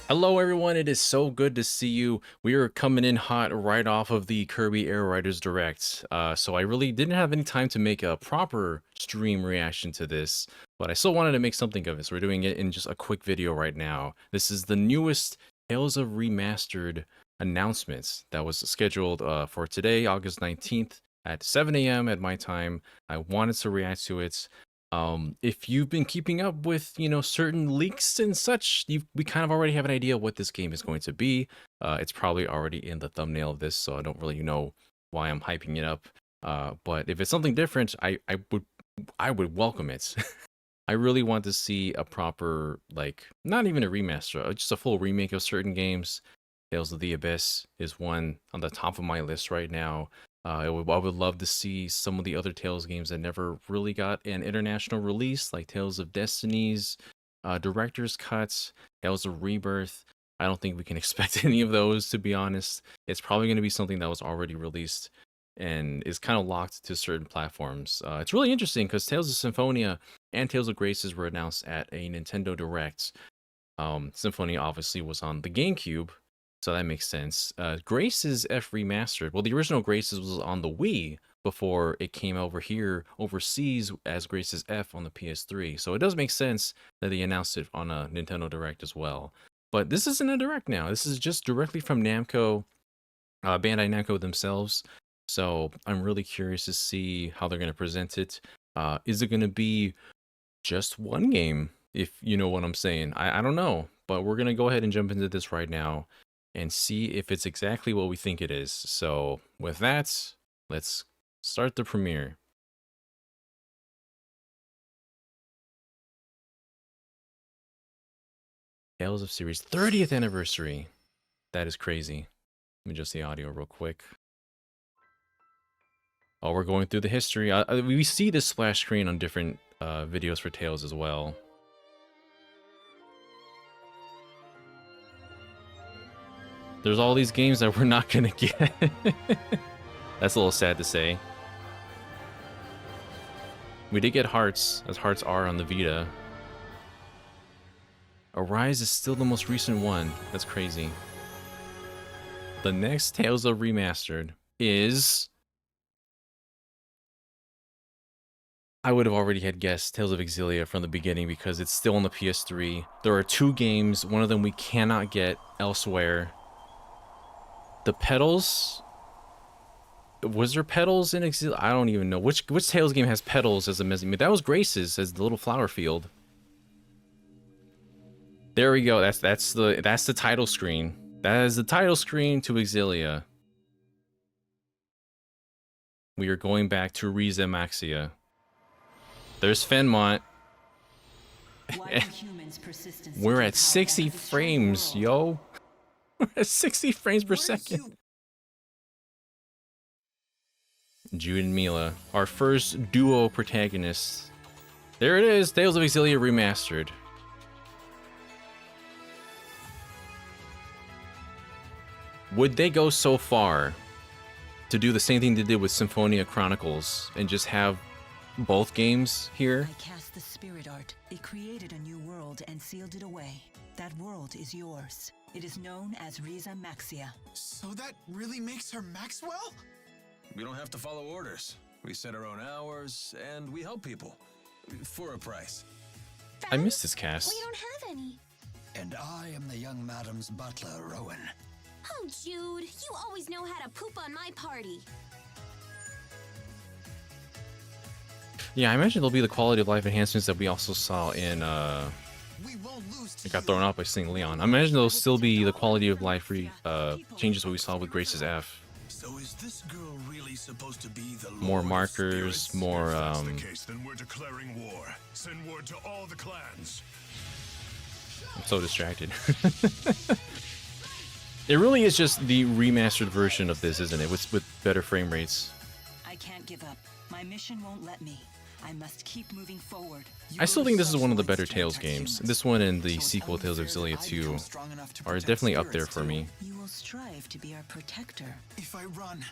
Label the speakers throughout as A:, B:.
A: Hello everyone, it is so good to see you. We are coming in hot right off of the Kirby Air Riders Direct. So I really didn't have any time to make a proper stream reaction to this, but I still wanted to make something of it. So we're doing it in just a quick video right now. This is the newest Tales of Remastered announcements that was scheduled for today, August 19th at 7 a.m. at my time. I wanted to react to it. If you've been keeping up with, certain leaks and such, we kind of already have an idea what this game is going to be. It's probably already in the thumbnail of this, so I don't really know why I'm hyping it up. But if it's something different, I would welcome it. I really want to see a proper, like, not even a remaster, just a full remake of certain games. Tales of the Abyss is one on the top of my list right now. I would love to see some of the other Tales games that never really got an international release, like Tales of Destinies, Director's Cuts, Tales of Rebirth. I don't think we can expect any of those, to be honest. It's probably going to be something that was already released and is kind of locked to certain platforms. It's really interesting because Tales of Symphonia and Tales of Graces were announced at a Nintendo Direct. Symphonia obviously was on the GameCube, so that makes sense. Graces F Remastered. Well, the original Graces was on the Wii before it came over here overseas as Graces F on the PS3. So it does make sense that they announced it on a Nintendo Direct as well. But this isn't a Direct now. This is just directly from Namco, Bandai Namco themselves. So I'm really curious to see how they're going to present it. Is it going to be just one game? If you know what I'm saying. I don't know. But we're going to go ahead and jump into this right now and see if it's exactly what we think it is. So with that, let's start the premiere. Tales of Series 30th anniversary. That is crazy. Let me adjust the audio real quick. Oh, we're going through the history. We see this splash screen on different videos for Tales as well. There's all these games that we're not gonna get. That's a little sad to say. We did get Hearts, as Hearts are on the Vita. Arise is still the most recent one. That's crazy. The next Tales of Remastered is... I would have already had guessed Tales of Xillia from the beginning because it's still on the PS3. There are two games, one of them we cannot get elsewhere. The petals... Was there petals in Xillia? I don't even know. Which Tales game has petals as a mezzanine? That was Grace's, as the little flower field. There we go. That's the title screen. That is the title screen to Xillia. We are going back to Riza Maxia. There's Fenmont. We're at 60 frames, yo. We're at 60 frames per second. Jude and Mila, our first duo protagonists. There it is, Tales of Xillia Remastered. Would they go so far to do the same thing they did with Symphonia Chronicles and just have both games here?
B: I cast the spirit art. It created a new world and sealed it away. That world is yours. It is known as Riza Maxia.
C: So that really makes her Maxwell?
D: We don't have to follow orders. We set our own hours, and we help people. For a price.
A: I missed this cast.
E: We don't have any.
C: And I am the young madam's butler, Rowan.
E: Oh, Jude, you always know how to poop on my party.
A: Yeah, I imagine there'll be the quality of life enhancements that we also saw in, it got thrown out by Sing Leon. I imagine there'll still be the quality of life changes that we saw with Grace's F.
C: So is this girl really supposed to be the
A: more markers, more,
F: If that's the case, then we're declaring war. Send word to all the clans.
A: I'm so distracted. It really is just the remastered version of this, isn't it? With better frame rates.
B: I can't give up. My mission won't let me. I must keep moving forward.
A: I still think this is one of the better Tales games. This one and the sequel Tales of Xillia 2 are definitely up there for me.
B: You will strive to be our protector.
C: If I run,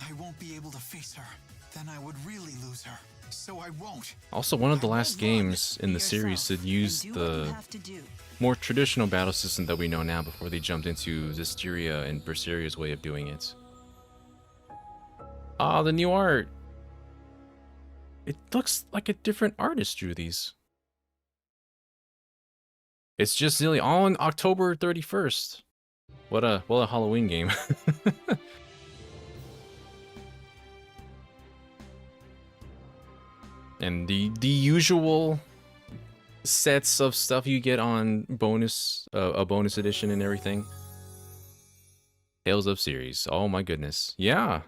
C: I won't be able to face her. Then I would really lose her. so I won't.
A: Also, one of the last games in the series to use the more traditional battle system that we know now before they jumped into Xillia and Berseria's way of doing it. Ah, the new art. It looks like a different artist drew these. It's just Xillia on October 31st. What a Halloween game. And the usual sets of stuff you get on bonus a bonus edition and everything. Tales of series. Oh my goodness. Yeah.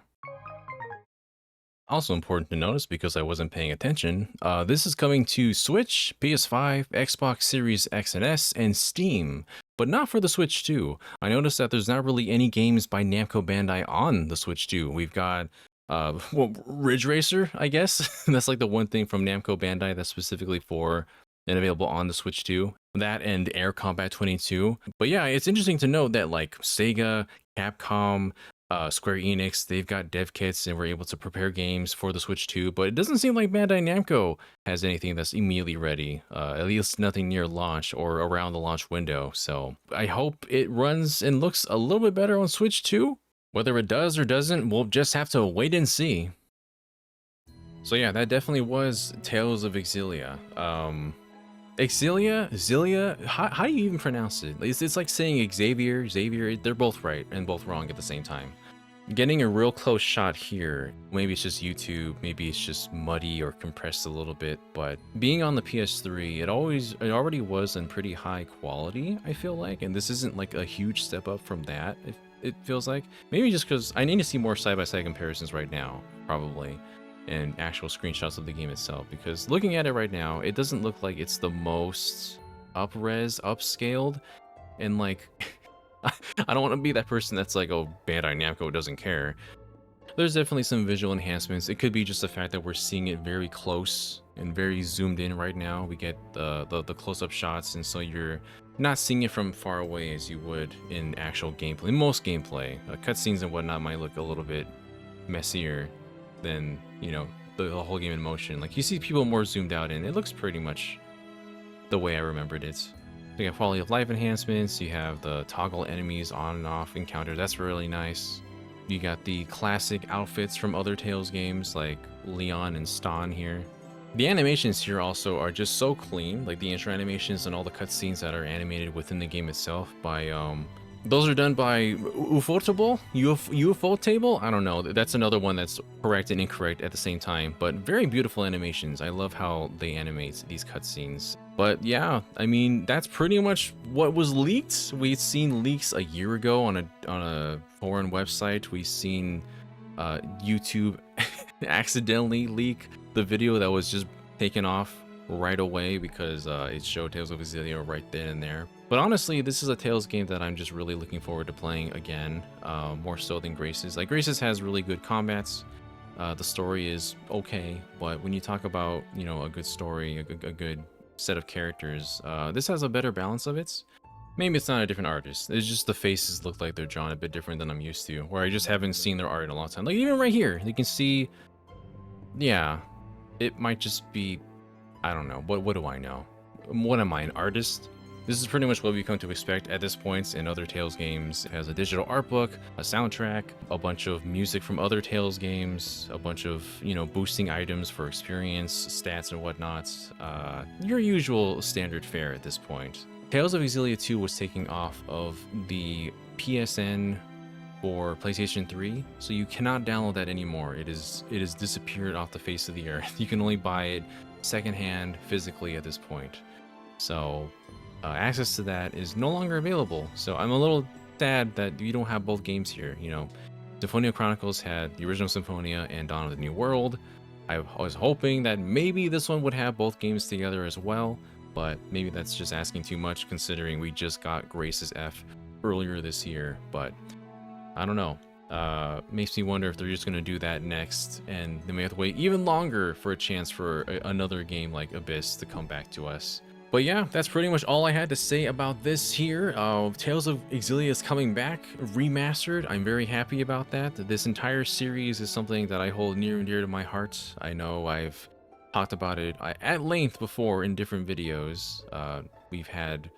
A: Also important to notice because I wasn't paying attention, this is coming to Switch, PS5, Xbox Series X and S, and Steam, but not for the Switch 2. I noticed that there's not really any games by Namco Bandai on the Switch 2. We've got, well, Ridge Racer, I guess. That's like the one thing from Namco Bandai that's specifically for and available on the Switch 2. That and Air Combat 22. But yeah, it's interesting to note that like Sega, Capcom, Square Enix, they've got dev kits and we're able to prepare games for the Switch 2, but it doesn't seem like Bandai Namco has anything that's immediately ready, at least nothing near launch or around the launch window. So I hope it runs and looks a little bit better on Switch 2. Whether it does or doesn't, we'll just have to wait and see. So yeah, that definitely was Tales of Xillia. Xillia, how do you even pronounce it? It's like saying Xavier, they're both right and both wrong at the same time. Getting a real close shot here, maybe it's just YouTube, maybe it's just muddy or compressed a little bit, but being on the PS3, it already was in pretty high quality, I feel like, and this isn't like a huge step up from that, it feels like. Maybe just because I need to see more side-by-side comparisons right now, probably, and actual screenshots of the game itself, because looking at it right now, it doesn't look like it's the most up-res, upscaled, and like, I don't want to be that person that's like, oh, Bandai Namco doesn't care. There's definitely some visual enhancements. It could be just the fact that we're seeing it very close and very zoomed in right now. We get the close-up shots, and so you're not seeing it from far away as you would in actual gameplay. Most gameplay, cutscenes and whatnot might look a little bit messier than, you know, the whole game in motion. Like, you see people more zoomed out, and it looks pretty much the way I remembered it. You have quality of life enhancements, you have the toggle enemies on and off encounter, that's really nice. You got the classic outfits from other Tales games like Leon and Stan here. The animations here also are just so clean, like the intro animations and all the cutscenes that are animated within the game itself by those are done by Ufotable? Ufotable? I don't know. That's another one that's correct and incorrect at the same time, but very beautiful animations. I love how they animate these cutscenes. But yeah, I mean, that's pretty much what was leaked. We'd seen leaks a year ago on a foreign website. We've seen YouTube accidentally leak the video that was just taken off right away because it showed Tales of Xillia right then and there. But honestly, this is a Tales game that I'm just really looking forward to playing again, more so than Graces. Like, Graces has really good combats. The story is okay, but when you talk about, you know, a good story, a good set of characters, this has a better balance of it. Maybe it's not a different artist. It's just the faces look like they're drawn a bit different than I'm used to, where I just haven't seen their art in a long time. Like, even right here, you can see, yeah, it might just be, I don't know. What do I know? What am I, an artist? This is pretty much what we've come to expect at this point in other Tales games. It has a digital art book, a soundtrack, a bunch of music from other Tales games, a bunch of, you know, boosting items for experience, stats, and whatnot. Your usual standard fare at this point. Tales of Xillia 2 was taking off of the PSN for PlayStation 3, so you cannot download that anymore. It is disappeared off the face of the earth. You can only buy it secondhand physically at this point. So access to that is no longer available. So I'm a little sad that you don't have both games here. You know, Symphonia Chronicles had the original Symphonia and Dawn of the New World. I was hoping that maybe this one would have both games together as well, but maybe that's just asking too much considering we just got Graces F earlier this year. But I don't know. Makes me wonder if they're just going to do that next, and they may have to wait even longer for a chance for another game like Abyss to come back to us. But yeah, that's pretty much all I had to say about this here. Tales of Xillia is coming back, remastered. I'm very happy about that. This entire series is something that I hold near and dear to my heart. I know I've talked about it at length before in different videos. We've had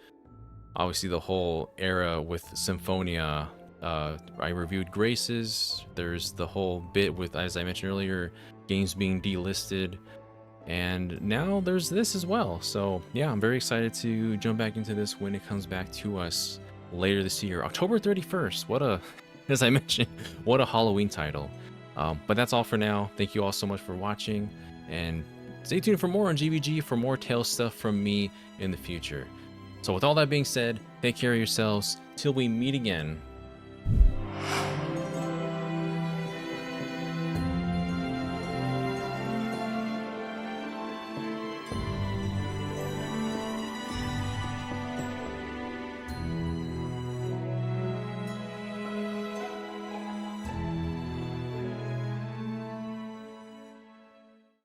A: obviously the whole era with Symphonia. I reviewed Graces. There's the whole bit with, as I mentioned earlier, games being delisted. And now there's this as well. So yeah, I'm very excited to jump back into this when it comes back to us later this year. October 31st. What a, as I mentioned, what a Halloween title. But that's all for now. Thank you all so much for watching. And stay tuned for more on GVG for more Tales stuff from me in the future. So with all that being said, take care of yourselves till we meet again.